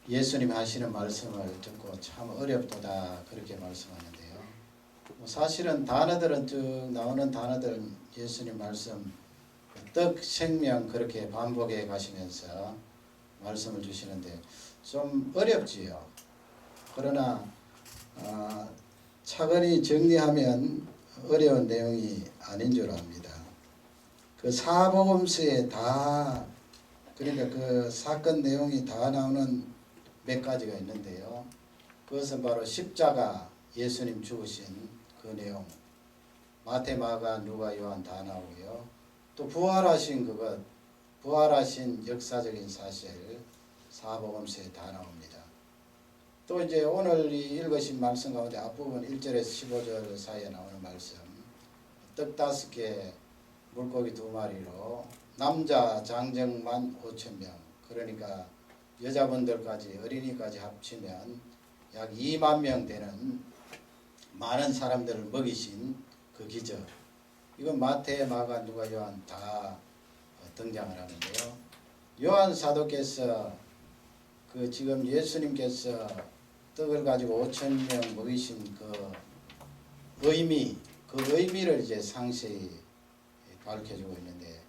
예수님 하시는 말씀을 듣고 참 어렵도다 그렇게 말씀하는데요. 사실은 단어들은 쭉 나오는 단어들은 예수님 말씀 떡 생명 그렇게 반복해 가시면서 말씀을 주시는데 좀 어렵지요. 그러나 차근히 정리하면 어려운 내용이 아닌 줄 압니다. 그 사복음서에 다 그러니까 그 사건 내용이 다 나오는 몇 가지가 있는데요. 그것은 바로 십자가 예수님 죽으신 그 내용 마태, 마가, 누가, 요한 다 나오고요. 또 부활하신 그것 부활하신 역사적인 사실 사복음서에 다 나옵니다. 또 이제 오늘 읽으신 말씀 가운데 앞부분 1절에서 15절 사이에 나오는 말씀 떡 5개 물고기 2마리로 남자 장정만 5,000명 그러니까 여자분들까지 어린이까지 합치면 약 2만 명 되는 많은 사람들을 먹이신 그 기적 이건 마태, 마가, 누가, 요한 다 등장을 하는데요. 요한 사도께서 그 지금 예수님께서 떡을 가지고 5,000명 먹이신 그 의미를 이제 상세히 밝혀주고 있는데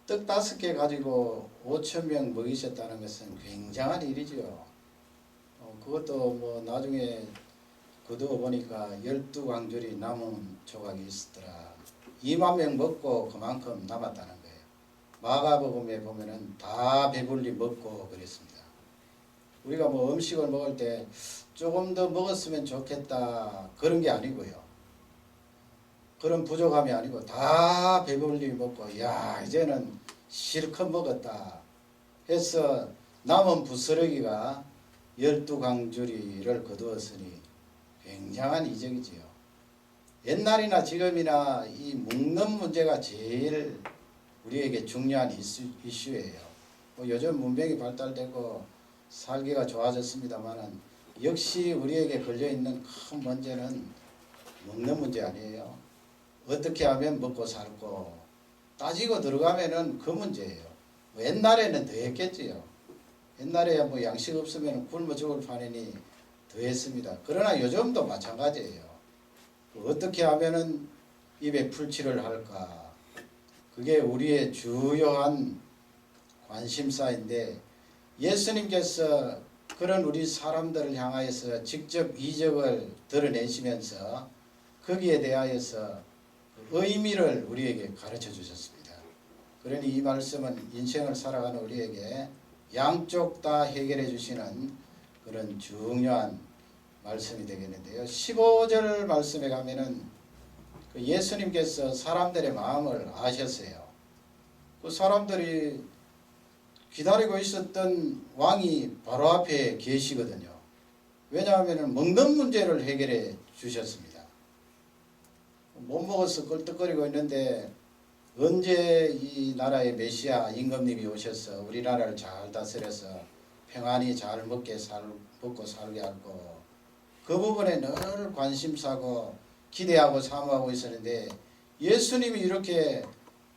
떡 5개 가지고 5,000명 먹이셨다는 것은 굉장한 일이죠. 그것도 뭐 나중에 거두어 보니까 12광줄이 남은 조각이 있었더라. 2만 명 먹고 그만큼 남았다는 거예요. 마가복음에 보면은 다 배불리 먹고 그랬습니다. 우리가 뭐 음식을 먹을 때 조금 더 먹었으면 좋겠다 그런 게 아니고요. 그런 부족함이 아니고 다 배불리 먹고 야 이제는 실컷 먹었다 해서 남은 부스러기가 12광주리를 거두었으니 굉장한 이적이지요. 옛날이나 지금이나 이 먹는 문제가 제일 우리에게 중요한 이슈예요. 요즘 문명이 발달되고 살기가 좋아졌습니다만은 역시 우리에게 걸려있는 큰 문제는 먹는 문제 아니에요. 어떻게 하면 먹고 살고 따지고 들어가면은 그 문제예요. 옛날에는 더 했겠지요. 옛날에 뭐 양식 없으면 굶어 죽을 판이니 더 했습니다. 그러나 요즘도 마찬가지예요. 어떻게 하면은 입에 풀칠을 할까? 그게 우리의 주요한 관심사인데 예수님께서 그런 우리 사람들을 향하여서 직접 이적을 드러내시면서 거기에 대하여서 의미를 우리에게 가르쳐 주셨습니다. 그러니 이 말씀은 인생을 살아가는 우리에게 양쪽 다 해결해 주시는 그런 중요한 말씀이 되겠는데요. 15절 말씀에 가면은 그 예수님께서 사람들의 마음을 아셨어요. 그 사람들이 기다리고 있었던 왕이 바로 앞에 계시거든요. 왜냐하면 먹는 문제를 해결해 주셨습니다. 못 먹어서 껄떡거리고 있는데 언제 이 나라의 메시아 임금님이 오셔서 우리나라를 잘 다스려서 평안히 잘 먹고 살게 하고 그 부분에 늘 관심사고 기대하고 사모하고 있었는데 예수님이 이렇게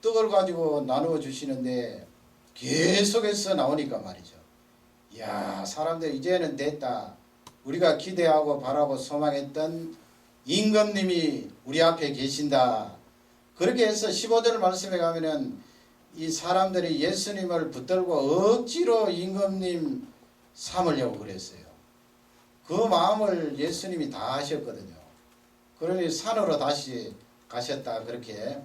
떡을 가지고 나누어 주시는데 계속해서 나오니까 말이죠. 야 사람들 이제는 됐다. 우리가 기대하고 바라고 소망했던 임금님이 우리 앞에 계신다. 그렇게 해서 15절 말씀에 가면은 이 사람들이 예수님을 붙들고 억지로 임금님 삼으려고 그랬어요. 그 마음을 예수님이 다 하셨거든요. 그러니 산으로 다시 가셨다 그렇게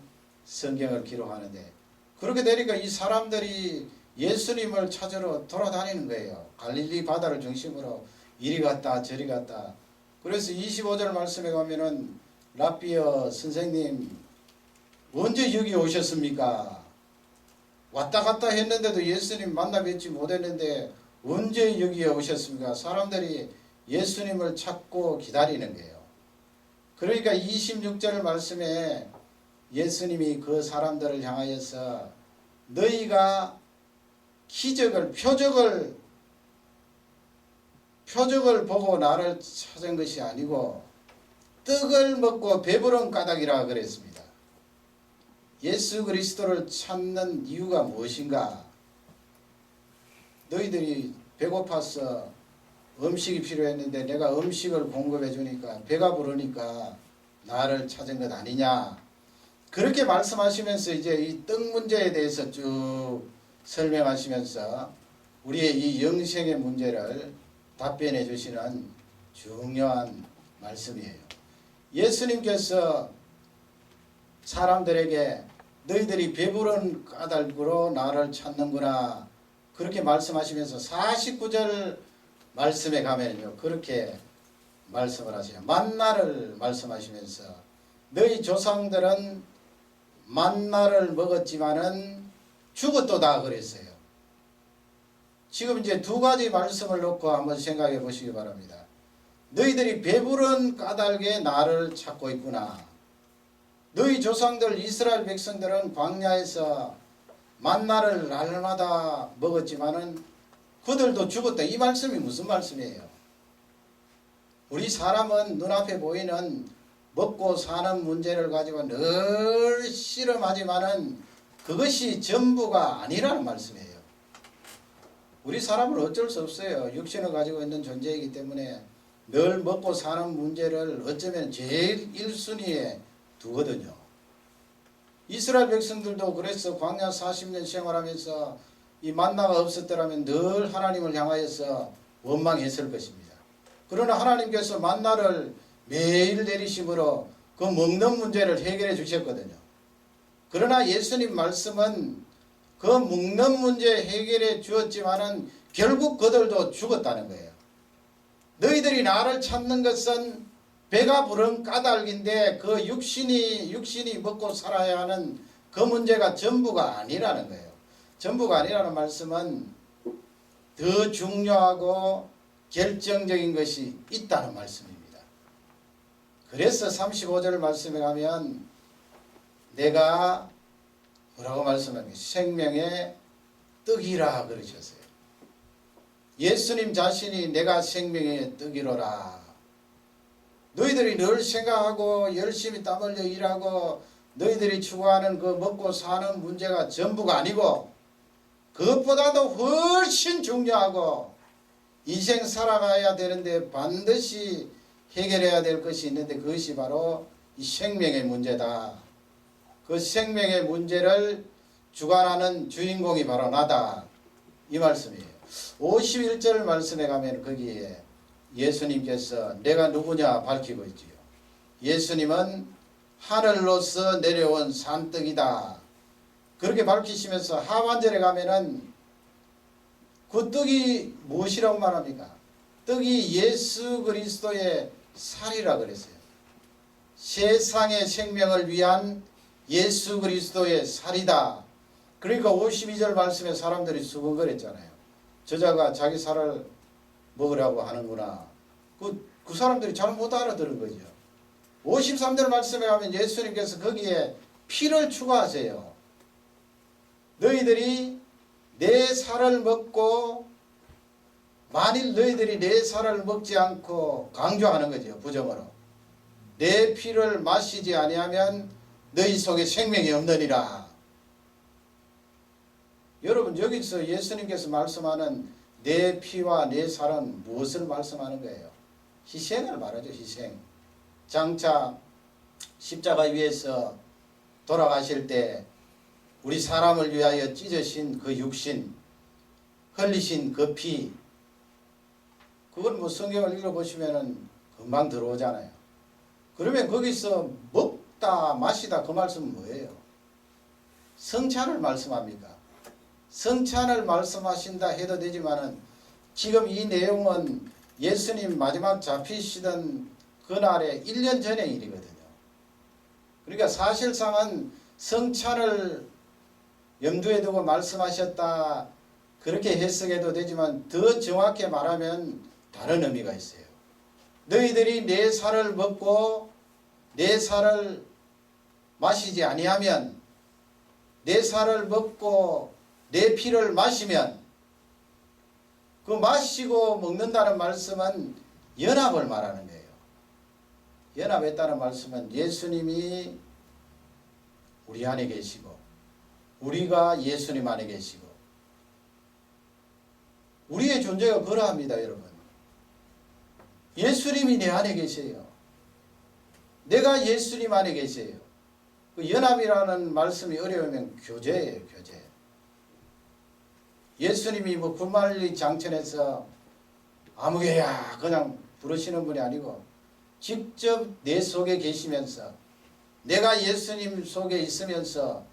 성경을 기록하는데 그렇게 되니까 이 사람들이 예수님을 찾으러 돌아다니는 거예요. 갈릴리 바다를 중심으로 이리 갔다 저리 갔다. 그래서 25절 말씀에 가면은 라비어 선생님 언제 여기 오셨습니까? 왔다 갔다 했는데도 예수님 만나 뵙지 못했는데 언제 여기에 오셨습니까? 사람들이 예수님을 찾고 기다리는 거예요. 그러니까 26절 말씀에 예수님이 그 사람들을 향하여서 너희가 기적을 표적을 보고 나를 찾은 것이 아니고 떡을 먹고 배부른 까닭이라 그랬습니다. 예수 그리스도를 찾는 이유가 무엇인가? 너희들이 배고파서 음식이 필요했는데 내가 음식을 공급해 주니까 배가 부르니까 나를 찾은 것 아니냐. 그렇게 말씀하시면서 이제 이 떡 문제에 대해서 쭉 설명하시면서 우리의 이 영생의 문제를 답변해 주시는 중요한 말씀이에요. 예수님께서 사람들에게 너희들이 배부른 까닭으로 나를 찾는구나 그렇게 말씀하시면서 49절 말씀에 가면요 그렇게 말씀을 하세요. 만나를 말씀하시면서 너희 조상들은 만나를 먹었지만은 죽었도다 그랬어요. 지금 이제 두 가지 말씀을 놓고 한번 생각해 보시기 바랍니다. 너희들이 배부른 까닭에 나를 찾고 있구나. 너희 조상들 이스라엘 백성들은 광야에서 만나를 날마다 먹었지만은 그들도 죽었다. 이 말씀이 무슨 말씀이에요? 우리 사람은 눈앞에 보이는 먹고 사는 문제를 가지고 늘 씨름하지만은 그것이 전부가 아니라는 말씀이에요. 우리 사람은 어쩔 수 없어요. 육신을 가지고 있는 존재이기 때문에 늘 먹고 사는 문제를 어쩌면 제일 1순위에 두거든요. 이스라엘 백성들도 그래서 광야 40년 생활하면서 이 만나가 없었더라면 늘 하나님을 향하여서 원망했을 것입니다. 그러나 하나님께서 만나를 매일 내리심으로 그 먹는 문제를 해결해 주셨거든요. 그러나 예수님 말씀은 그 먹는 문제 해결해 주었지만은 결국 그들도 죽었다는 거예요. 너희들이 나를 찾는 것은 배가 부른 까닭인데 그 육신이 먹고 살아야 하는 그 문제가 전부가 아니라는 거예요. 전부가 아니라는 말씀은 더 중요하고 결정적인 것이 있다는 말씀입니다. 그래서 35절 말씀에 가면 내가 뭐라고 말씀합니까? 생명의 떡이라 그러셨어요. 예수님 자신이 내가 생명의 떡이로라. 너희들이 늘 생각하고 열심히 땀 흘려 일하고 너희들이 추구하는 그 먹고 사는 문제가 전부가 아니고 그것보다도 훨씬 중요하고 인생 살아가야 되는데 반드시 해결해야 될 것이 있는데 그것이 바로 이 생명의 문제다. 그 생명의 문제를 주관하는 주인공이 바로 나다. 이 말씀이에요. 51절 말씀에 가면 거기에 예수님께서 내가 누구냐 밝히고 있지요. 예수님은 하늘로서 내려온 산떡이다. 그렇게 밝히시면서 하반절에 가면은 그 떡이 무엇이라고 말합니까? 떡이 예수 그리스도의 살이라 그랬어요. 세상의 생명을 위한 예수 그리스도의 살이다. 그러니까 52절 말씀에 사람들이 수근거렸잖아요. 저자가 자기 살을 먹으라고 하는구나. 그 사람들이 잘 못 알아들은 거죠. 53절 말씀에 가면 예수님께서 거기에 피를 추가하세요. 너희들이 내 살을 먹고 만일 너희들이 내 살을 먹지 않고 강조하는 거죠. 부정어로. 내 피를 마시지 아니하면 너희 속에 생명이 없느니라. 여러분 여기서 예수님께서 말씀하는 내 피와 내 살은 무엇을 말씀하는 거예요? 희생을 말하죠. 희생. 장차 십자가 위에서 돌아가실 때 우리 사람을 위하여 찢으신 그 육신, 흘리신 그 피, 그건 뭐 성경을 읽어보시면은 금방 들어오잖아요. 그러면 거기서 먹다 마시다 그 말씀은 뭐예요? 성찬을 말씀합니까? 성찬을 말씀하신다 해도 되지만은 지금 이 내용은 예수님 마지막 잡히시던 그날의 1년 전의 일이거든요. 그러니까 사실상은 성찬을 염두에 두고 말씀하셨다 그렇게 해석해도 되지만 더 정확히 말하면 다른 의미가 있어요. 너희들이 내 살을 먹고 내 살을 마시지 아니하면 내 살을 먹고 내 피를 마시면 그 마시고 먹는다는 말씀은 연합을 말하는 거예요. 연합했다는 말씀은 예수님이 우리 안에 계시고 우리가 예수님 안에 계시고 우리의 존재가 그러합니다, 여러분. 예수님이 내 안에 계세요. 내가 예수님 안에 계세요. 그 연합이라는 말씀이 어려우면 교제예요, 교제. 예수님이 뭐 구말리 장천에서 아무개야 그냥 부르시는 분이 아니고 직접 내 속에 계시면서 내가 예수님 속에 있으면서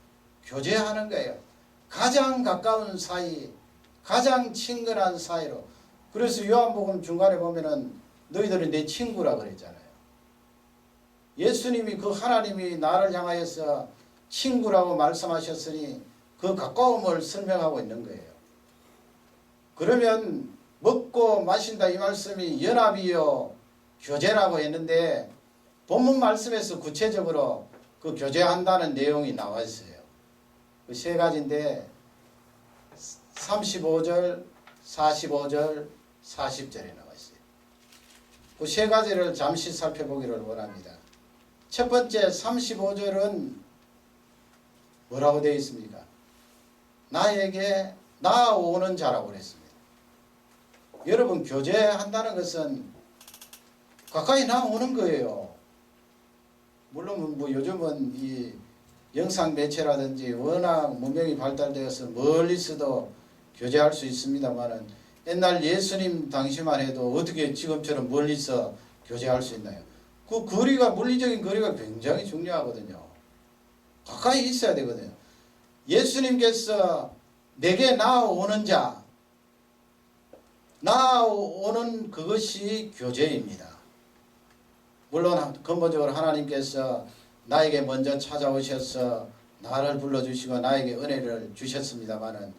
교제하는 거예요. 가장 가까운 사이, 가장 친근한 사이로. 그래서 요한복음 중간에 보면은 너희들은 내 친구라 그랬잖아요. 예수님이 그 하나님이 나를 향하여서 친구라고 말씀하셨으니 그 가까움을 설명하고 있는 거예요. 그러면 먹고 마신다 이 말씀이 연합이요 교제라고 했는데 본문 말씀에서 구체적으로 그 교제한다는 내용이 나와 있어요. 그 세 가지인데 35절, 45절, 40절에 나와 있어요. 그 세 가지를 잠시 살펴보기를 원합니다. 첫 번째 35절은 뭐라고 되어 있습니까? 나에게 나아오는 자라고 그랬습니다. 여러분, 교제한다는 것은 가까이 나오는 거예요. 물론 뭐 요즘은 이 영상 매체라든지 워낙 문명이 발달되어서 멀리서도 교제할 수 있습니다만은 옛날 예수님 당시만 해도 어떻게 지금처럼 멀리서 교제할 수 있나요? 그 거리가, 물리적인 거리가 굉장히 중요하거든요. 가까이 있어야 되거든요. 예수님께서 내게 나아오는 자, 나아오는 그것이 교제입니다. 물론 근본적으로 하나님께서 나에게 먼저 찾아오셔서 나를 불러주시고 나에게 은혜를 주셨습니다마는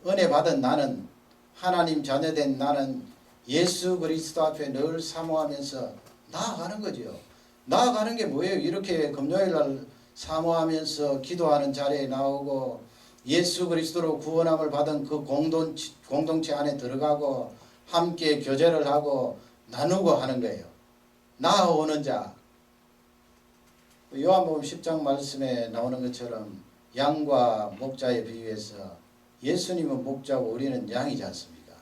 은혜 받은 나는, 하나님 자녀된 나는 예수 그리스도 앞에 늘 사모하면서 나아가는 거죠. 나아가는 게 뭐예요? 이렇게 금요일날 사모하면서 기도하는 자리에 나오고 예수 그리스도로 구원함을 받은 그 공동체 안에 들어가고 함께 교제를 하고 나누고 하는 거예요. 나아오는 자. 요한복음 10장 말씀에 나오는 것처럼 양과 목자에 비유해서 예수님은 목자고 우리는 양이지 않습니까?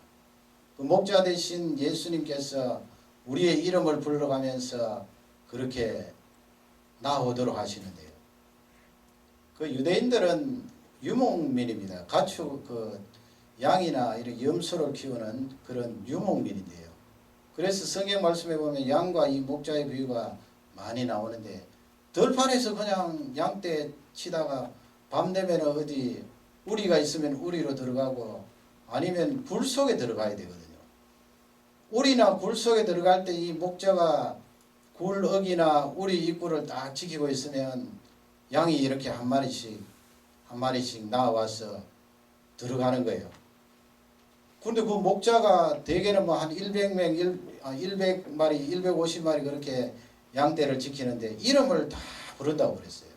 그 목자 대신 예수님께서 우리의 이름을 불러가면서 그렇게 나오도록 하시는데요. 그 유대인들은 유목민입니다. 가축, 그 양이나 이런 염소를 키우는 그런 유목민인데요. 그래서 성경 말씀에 보면 양과 이 목자의 비유가 많이 나오는데 들판에서 그냥 양떼 치다가 밤 되면 어디 우리가 있으면 우리로 들어가고 아니면 굴 속에 들어가야 되거든요. 우리나 굴 속에 들어갈 때 이 목자가 굴 어기나 우리 입구를 딱 지키고 있으면 양이 이렇게 한 마리씩 나와서 들어가는 거예요. 근데 그 목자가 대개는 뭐 한 100마리, 150마리 그렇게 양떼를 지키는데 이름을 다 부른다고 그랬어요.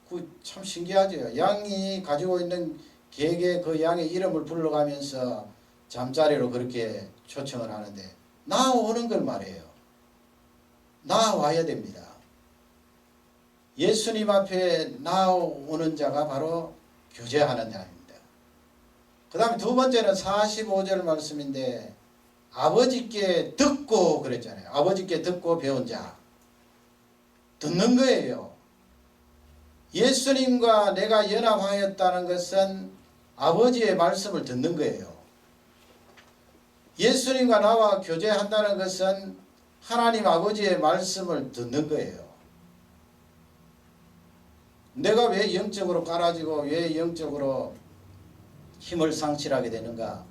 그 참 신기하죠. 양이 가지고 있는 개개 그 양의 이름을 불러가면서 잠자리로 그렇게 초청을 하는데 나오는 걸 말해요. 나와야 됩니다. 예수님 앞에 나오는 자가 바로 교제하는 자입니다. 그 다음에 두 번째는 45절 말씀인데 아버지께 듣고 그랬잖아요. 아버지께 듣고 배운 자. 듣는 거예요. 예수님과 내가 연합하였다는 것은 아버지의 말씀을 듣는 거예요. 예수님과 나와 교제한다는 것은 하나님 아버지의 말씀을 듣는 거예요. 내가 왜 영적으로 깔아지고 왜 영적으로 힘을 상실하게 되는가?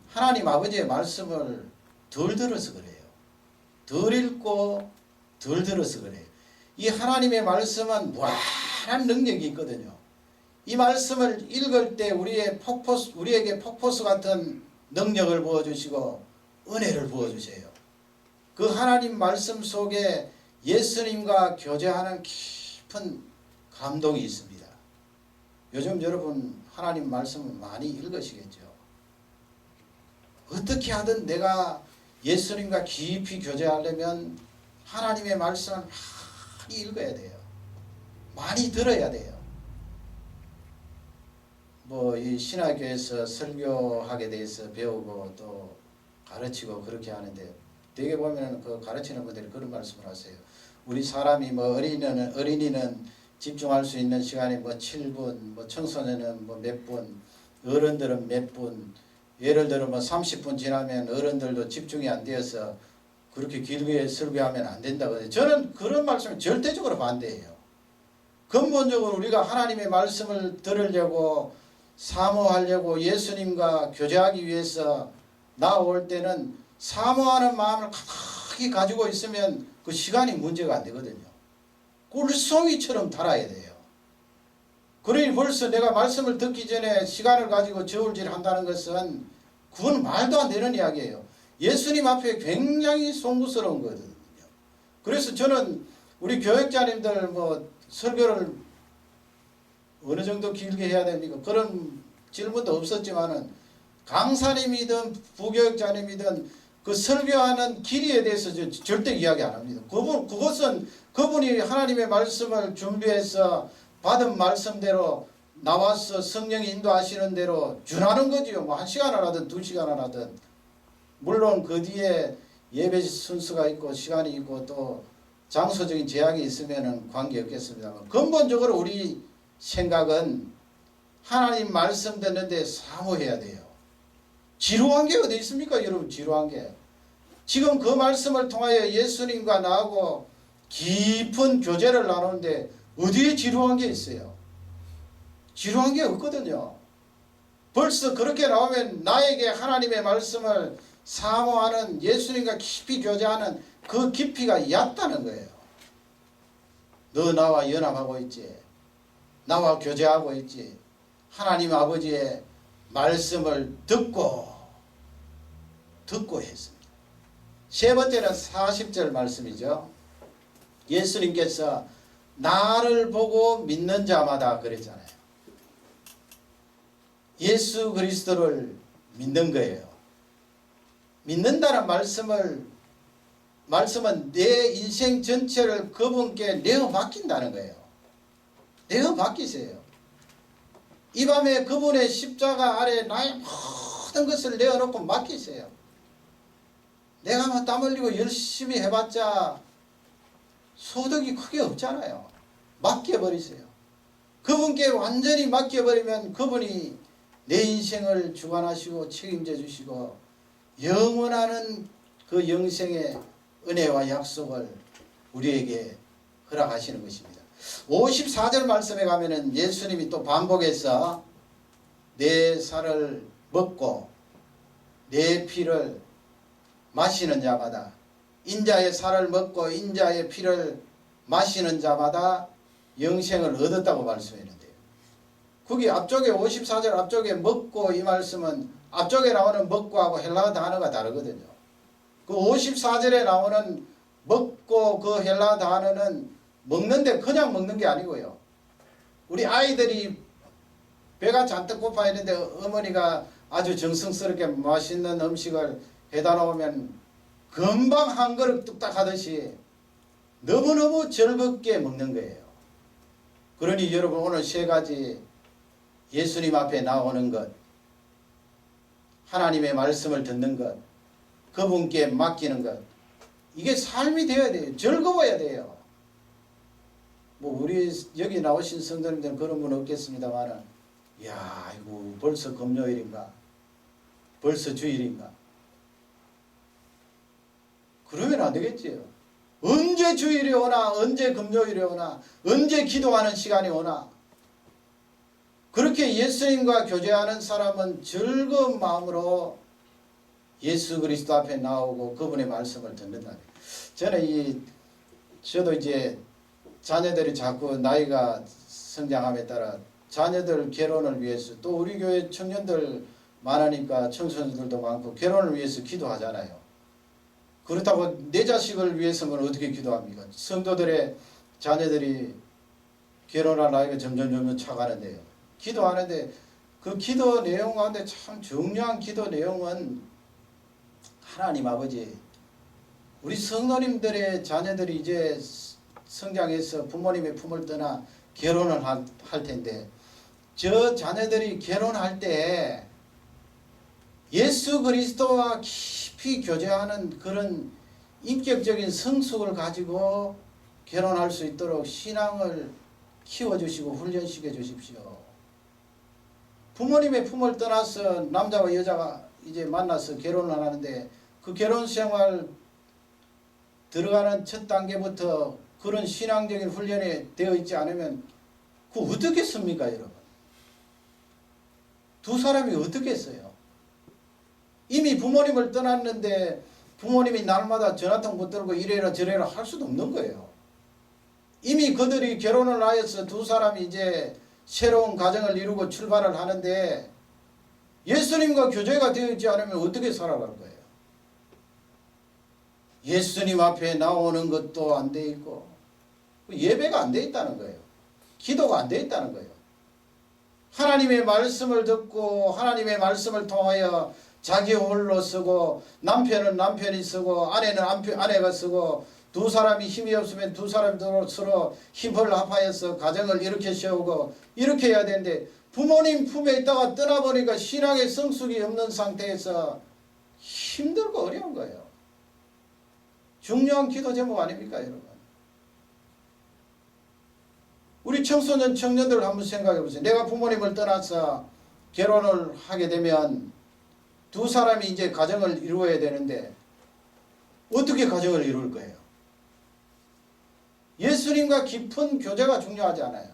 하나님 아버지의 말씀을 덜 들어서 그래요. 덜 읽고 덜 들어서 그래요. 이 하나님의 말씀은 무한한 능력이 있거든요. 이 말씀을 읽을 때 우리에게 폭포수 같은 능력을 부어주시고 은혜를 부어주세요. 그 하나님 말씀 속에 예수님과 교제하는 깊은 감동이 있습니다. 요즘 여러분 하나님 말씀을 많이 읽으시겠죠. 어떻게 하든 내가 예수님과 깊이 교제하려면 하나님의 말씀을 많이 읽어야 돼요. 많이 들어야 돼요. 뭐 이 신학교에서 설교하게 돼서 배우고 또 가르치고 그렇게 하는데 되게 보면 그 가르치는 분들이 그런 말씀을 하세요. 우리 사람이 뭐 어린이는 집중할 수 있는 시간이 뭐 7분, 뭐 청소년은 뭐 몇 분, 어른들은 몇 분, 예를 들어 뭐 30분 지나면 어른들도 집중이 안 되어서 그렇게 길게 설교하면 안 된다고. 저는 그런 말씀을 절대적으로 반대해요. 근본적으로 우리가 하나님의 말씀을 들으려고 사모하려고 예수님과 교제하기 위해서 나올 때는 사모하는 마음을 가득히 가지고 있으면 그 시간이 문제가 안 되거든요. 꿀송이처럼 달아야 돼요. 그러니 벌써 내가 말씀을 듣기 전에 시간을 가지고 저울질 한다는 것은 그건 말도 안 되는 이야기예요. 예수님 앞에 굉장히 송구스러운 거거든요. 그래서 저는 우리 교육자님들 뭐 설교를 어느 정도 길게 해야 됩니까? 그런 질문도 없었지만은 강사님이든 부교육자님이든 그 설교하는 길이에 대해서 절대 이야기 안 합니다. 그것은 그분이 하나님의 말씀을 준비해서 받은 말씀대로 나와서 성령이 인도하시는 대로 준하는 거지요. 뭐 1시간을 하든 2시간을 하든. 물론 그 뒤에 예배 순서가 있고 시간이 있고 또 장소적인 제약이 있으면 관계없겠습니다만 근본적으로 우리 생각은 하나님 말씀 듣는데 사모해야 돼요. 지루한 게 어디 있습니까 여러분? 지루한 게. 지금 그 말씀을 통하여 예수님과 나하고 깊은 교제를 나누는데 어디에 지루한 게 있어요? 지루한 게 없거든요. 벌써 그렇게 나오면 나에게 하나님의 말씀을 사모하는 예수님과 깊이 교제하는 그 깊이가 얕다는 거예요. 너 나와 연합하고 있지. 나와 교제하고 있지. 하나님 아버지의 말씀을 듣고 했습니다. 세 번째는 40절 말씀이죠. 예수님께서 나를 보고 믿는 자마다 그랬잖아요. 예수 그리스도를 믿는 거예요. 믿는다는 말씀은 내 인생 전체를 그분께 내어 맡긴다는 거예요. 내어 맡기세요. 이 밤에 그분의 십자가 아래 나의 모든 것을 내어놓고 맡기세요. 내가 막 땀 흘리고 열심히 해봤자 소득이 크게 없잖아요. 맡겨버리세요. 그분께 완전히 맡겨버리면 그분이 내 인생을 주관하시고 책임져 주시고 영원한 그 영생의 은혜와 약속을 우리에게 허락하시는 것입니다. 54절 말씀에 가면은 예수님이 또 반복해서 내 살을 먹고 내 피를 마시는 자마다 인자의 살을 먹고 인자의 피를 마시는 자마다 영생을 얻었다고 말씀했는데요. 거기 앞쪽에 54절 앞쪽에 먹고 이 말씀은 앞쪽에 나오는 먹고하고 헬라어 단어가 다르거든요. 그 54절에 나오는 먹고 그 헬라어 단어는 먹는데 그냥 먹는 게 아니고요. 우리 아이들이 배가 잔뜩 고파 있는데 어머니가 아주 정성스럽게 맛있는 음식을 해다 놓으면 금방 한 그릇 뚝딱 하듯이 너무너무 즐겁게 먹는 거예요. 그러니 여러분 오늘 세 가지 예수님 앞에 나오는 것, 하나님의 말씀을 듣는 것, 그분께 맡기는 것, 이게 삶이 되어야 돼요. 즐거워야 돼요. 뭐 우리 여기 나오신 성도님들은 그런 분 없겠습니다만 야 이거 벌써 금요일인가 벌써 주일인가 그러면 안 되겠지요. 언제 주일이 오나 언제 금요일이 오나 언제 기도하는 시간이 오나 그렇게 예수님과 교제하는 사람은 즐거운 마음으로 예수 그리스도 앞에 나오고 그분의 말씀을 듣는다. 저도 이제 자녀들이 자꾸 나이가 성장함에 따라 자녀들 결혼을 위해서 또 우리 교회 청년들 많으니까 청소년들도 많고 결혼을 위해서 기도하잖아요. 그렇다고 내 자식을 위해서는 어떻게 기도합니까? 성도들의 자녀들이 결혼할 나이가 점점 차가는데요. 기도하는데 그 기도 내용 가운데 참 중요한 기도 내용은 하나님 아버지 우리 성도님들의 자녀들이 이제 성장해서 부모님의 품을 떠나 결혼을 할 텐데 저 자녀들이 결혼할 때 예수 그리스도와 깊이 교제하는 그런 인격적인 성숙을 가지고 결혼할 수 있도록 신앙을 키워주시고 훈련시켜 주십시오. 부모님의 품을 떠나서 남자와 여자가 이제 만나서 결혼을 하는데 그 결혼 생활 들어가는 첫 단계부터 그런 신앙적인 훈련이 되어 있지 않으면 그 어떻게 씁니까, 여러분? 두 사람이 어떻게 써요? 이미 부모님을 떠났는데 부모님이 날마다 전화통 붙들고 이래라 저래라 할 수도 없는 거예요. 이미 그들이 결혼을 하여서 두 사람이 이제 새로운 가정을 이루고 출발을 하는데 예수님과 교제가 되어 있지 않으면 어떻게 살아갈 거예요? 예수님 앞에 나오는 것도 안 돼 있고 예배가 안 돼 있다는 거예요. 기도가 안 돼 있다는 거예요. 하나님의 말씀을 듣고 하나님의 말씀을 통하여 자기 홀로 쓰고 남편은 남편이 쓰고 아내는 아내가 쓰고 두 사람이 힘이 없으면 두 사람이 서로 힘을 합하여서 가정을 이렇게 세우고 이렇게 해야 되는데 부모님 품에 있다가 떠나보니까 신앙의 성숙이 없는 상태에서 힘들고 어려운 거예요. 중요한 기도 제목 아닙니까, 여러분? 우리 청소년 청년들 한번 생각해 보세요. 내가 부모님을 떠나서 결혼을 하게 되면 두 사람이 이제 가정을 이루어야 되는데 어떻게 가정을 이룰 거예요? 예수님과 깊은 교제가 중요하지 않아요.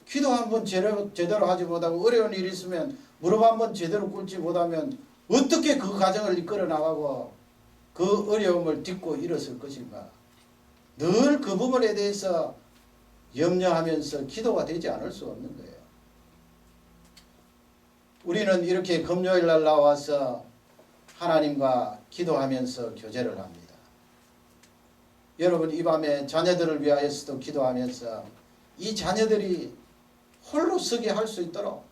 기도 한번 제대로 하지 못하고 어려운 일이 있으면 무릎 한번 제대로 꿇지 못하면 어떻게 그 가정을 이끌어 나가고 그 어려움을 딛고 일었을 것인가? 늘 그 부분에 대해서 염려하면서 기도가 되지 않을 수 없는 거예요. 우리는 이렇게 금요일 날 나와서 하나님과 기도하면서 교제를 합니다. 여러분 이 밤에 자녀들을 위하여서도 기도하면서 이 자녀들이 홀로 서게 할 수 있도록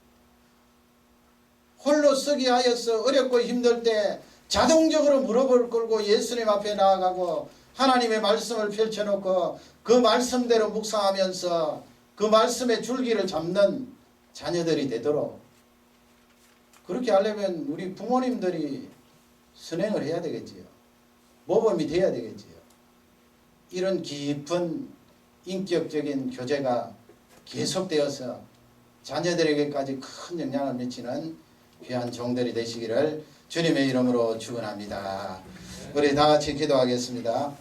홀로 서게 하여서 어렵고 힘들 때 자동적으로 무릎을 꿇고 예수님 앞에 나아가고 하나님의 말씀을 펼쳐놓고 그 말씀대로 묵상하면서 그 말씀의 줄기를 잡는 자녀들이 되도록 그렇게 하려면 우리 부모님들이 선행을 해야 되겠지요. 모범이 돼야 되겠지요. 이런 깊은 인격적인 교제가 계속되어서 자녀들에게까지 큰 영향을 미치는 귀한 종들이 되시기를 주님의 이름으로 축원합니다. 우리 다 같이 기도하겠습니다.